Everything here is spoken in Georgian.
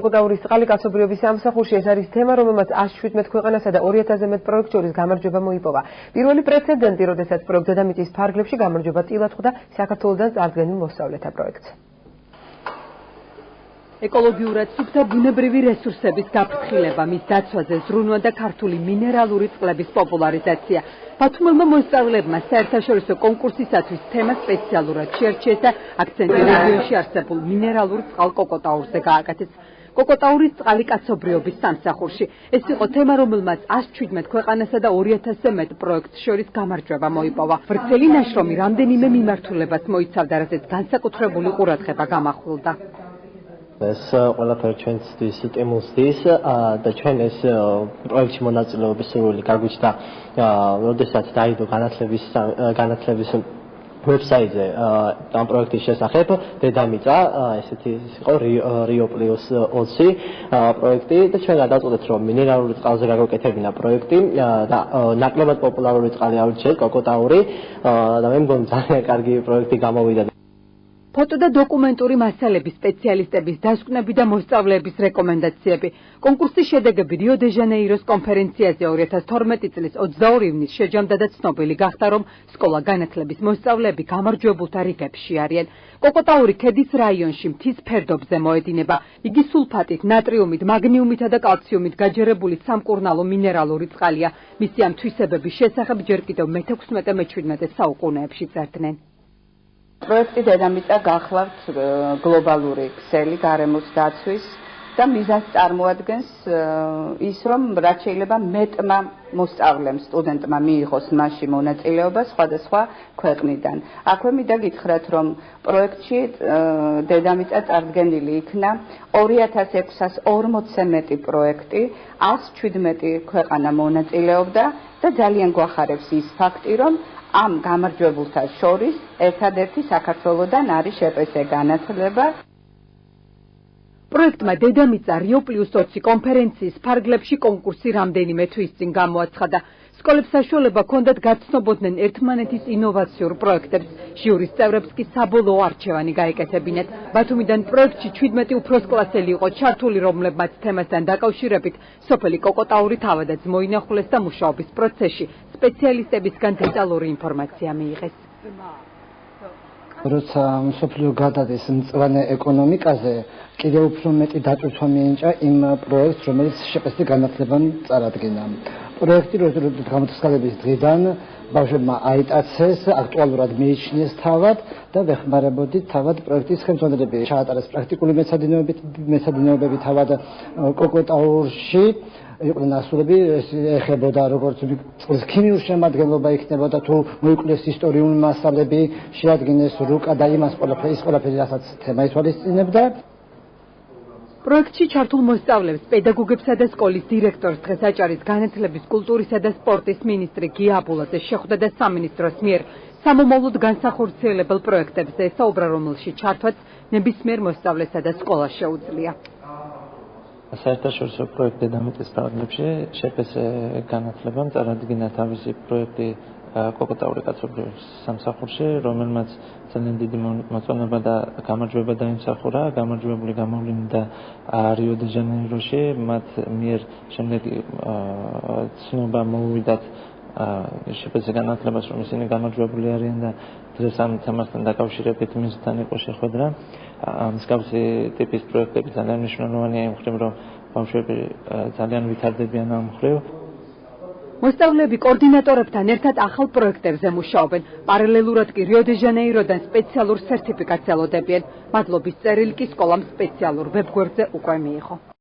კოკოტაურის წყალი კაცობრიობის სამსახურში ეს არის თემა, რომელმაც 117 ქვეყანასა და 2000-ზე მეტ პროექტს შორის გამარჯვება მოიპოვა. პირველი პრეცედენტი, როდესაც პროექტ დედამიწის ფარგლებში გამარჯვება ტილად ხვდა საქართველოდან წარდგენილ მოსწავლეთა პროექტს. ეკოლოგიურად სუფთა ბუნებრივი რესურსების გაფრთხილება, მის დაცვაზე ზრუნვა და ქართული მინერალური წყლების პოპულარიზაცია. ბათუმელმა მოსწავლეებმა საერთაშორისო კონკურსისათვის თემა სპეციალურად შეარჩიეს და აქცენტი რეგიონში არსებულ მინერალურ წყალ კოკოტაურზე გააკეთეს. კოკოტაურის წყალი კაცობრიობის სამსახურში. ეს იყო თემა, რომელმაც 117 ქვეყანასა და 2000-ზე მეტ პროექტს შორის გამარჯვება მოიპოვა. ვრცელი ნაშრომი რამდენიმე მიმართულებას მოიცავდა, რასაც განსაკუთრებული ყურადღება გამახვილდა. ეს ყველაფერი ჩვენთვის სტიმულს დის და ჩვენ ეს პროექტში მონაწილეობის სურვილი გაგვიჩნდა, როდესაც დაიდო განათლების ვებსაიტზე ამ პროექტის შესახებ დედამიწა, ესეთი იყო Rio+20 პროექტი და ჩვენ გადავწყვეტეთ, რომ მინერალური წყალზე გავაკეთებინა პროექტი და ნაკლებად პოპულარული წყალი ავრჩიეთ კოკოტაური და მე მგონი ძალიან კარგი პროექტი გამოვიდა. ფოტო და დოკუმენტური მასალების სპეციალისტების დასკვნები და მოსწავლეების რეკომენდაციები. კონკურსის შედეგები რიო-დე-ჟანეიროს კონფერენციაზე 2012 წლის 22 ივნისს შეჯამდა და ცნობილი გახდა, რომ სკოლა-განათლების მოსწავლეები გამარჯვებულთა რიგებში არიან. კოკოტაური ქედის რაიონში მთის ფერდობზე მოედინება. იგი სულფატით, ნატრიუმით, მაგნიუმითა და კალციუმით გაჯერებული სამკურნალო მინერალური წყალია. მისი ამ თვისებების შესახებ ჯერ კიდევ მე-16-17 საუკუნეებში წერდნენ. პროექტი დედამიწა გახლავთ გლობალური ქსელი გარემოს დაცვის და მიზანს წარმოადგენს ის, რომ რაც შეიძლება მეტმა მოსწავლემ, სტუდენტმა მიიღოს მასში მონაწილეობა სხვადასხვა ქვეყნიდან. აქვე მინდა გითხრათ, რომ პროექტში დედამიწა წარდგენილი იქნა 2640-ზე მეტი პროექტი, 117 ქვეყანა მონაწილეობდა და ძალიან გვახარებს ის ფაქტი, რომ ამ გამარჯვებულთა შორის ერთადერთი საქართველოდან არის შეპესე განათლება. პროექტმა დედამიწა Rio+20 კონფერენციის ფარგლებში კონკურსი რამდენიმე თვის წინ გამოაცხადა. სკოლებს საშუალება ჰქონდათ გაცნობოდნენ ერთმანეთის ინოვაციურ პროექტებს. ჟიურის წევრებს კი საბოლოო არჩევანი გაეკეთებინათ. ბათუმიდან პროექტში 17 უფროსკლასელი იყო ჩართული, რომლებმაც თემასთან დაკავშირებით სოფელი კოკოტაური თავადაც მოინახულეს და მუშაობის პროცესში სპეციალისტებისგან დეტალური ინფორმაცია მიიღეს. როცა მსოფლიო გადადის მწვანე ეკონომიკაზე, კიდევ უფრო მეტი დატვირთვა მიენიჭა იმ პროექტს, რომელიც შეპესდი განათლებამ წარადგინა. პროექტი გამოცხადების დღიდან ბავშვებმა აიტაცეს, აქტუალურად მიიჩნიეს თავად და ვეხმარებოდით თავად პროექტის ხელმძღვანელები. ჩაატარეს პრაქტიკული მეცადინეობები თავად კოკოტაურში. იყვნენ ასულები, ეხებოდა როგორც წყლის ქიმიურ შემადგენლობა იქნებოდა, თუ მოიკვლიეს ისტორიული მასალები, შეადგინეს რუკა და იმას ყველაფერი, რასაც თემა ითვალისწინებდა. პროექტში ჩართულ მოსწავლეებს, პედაგოგებსა და სკოლის დირექტორს დღეს აჭარის განათლების, კულტურისა და სპორტის მინისტრი გია აბულაძე შეხვდა და სამინისტროს მიერ სამომავლოდ განსახორციელებელ პროექტებზე ესაუბრა, რომელშიც ჩართვაც ნებისმიერ მოსწავლესა და სკოლას შეუძლია. საერთაშორისო პროექტ დედამიწის ფარგლებში შეპესე განათლებამ წარადგინა თავისი პროექტი კოკოტაური კაცობრიობის სამსახურში, რომელმაც ძალიან დიდი მოწონება და გამარჯვება დაიმსახურა. გამარჯვებული გამოვლინდა რიო-დე-ჟანეიროში, მათ მიერ შემდეგ ცნობა მოუვიდათ შეპესე განათლებას, რომ ისინი გამარჯვებული არიან და დღეს ამ თემასთან დაკავშირებით მისთან იყო შეხვედრა. მსგავსი ტიპის პროექტები ძალიან მნიშვნელოვანია იმ მხრივ, რომ ბავშვები ძალიან ვითარდებიან ამ მხრივ. მოსწავლეები კოორდინატორებთან ერთად ახალ პროექტებზე მუშაობენ. პარალელურად კი რიო-დე-ჟანეიროდან სპეციალურ სერტიფიკატს ელოდებიან. მადლობის წერილი კი სკოლამ სპეციალურ ვებგვერდზე უკვე მიიღო.